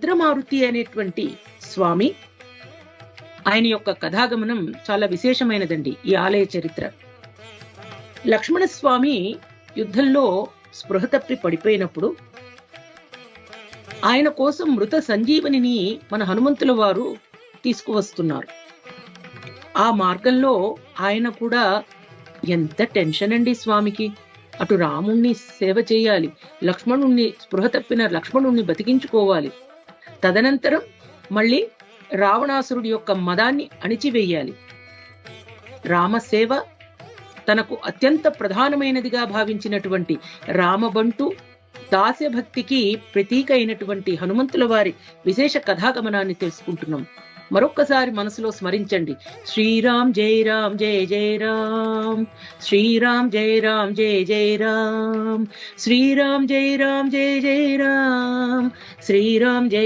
రుద్రమారుతి అనేటువంటి స్వామి, ఆయన యొక్క కథాగమనం చాలా విశేషమైనదండి. ఈ ఆలయ చరిత్ర. లక్ష్మణస్వామి యుద్ధంలో స్పృహ తప్పి పడిపోయినప్పుడు ఆయన కోసం మృత సంజీవనిని మన హనుమంతుల వారు తీసుకువస్తున్నారు. ఆ మార్గంలో ఆయన కూడా ఎంత టెన్షన్ అండి స్వామికి. అటు రాముణ్ణి సేవ చేయాలి, లక్ష్మణుణ్ణి స్పృహ తప్పిన లక్ష్మణుణ్ణి బతికించుకోవాలి, తదనంతరం మళ్ళీ రావణాసురుడి యొక్క మదాన్ని అణిచివేయాలి. రామసేవ తనకు అత్యంత ప్రధానమైనదిగా భావించినటువంటి రామబంటు దాస్యభక్తికి ప్రతీక అయినటువంటి హనుమంతుల వారి విశేష కథాగమనాన్ని తెలుసుకుంటున్నాం. మరొక్కసారి మనసులో స్మరించండి. శ్రీరామ్ జయ రామ్ జయ జయ రామ్, శ్రీరామ్ జయ రామ్ జయ జయ రామ్, శ్రీరామ్ జయ రామ్ జయ జయ రామ్, శ్రీరామ్ జయ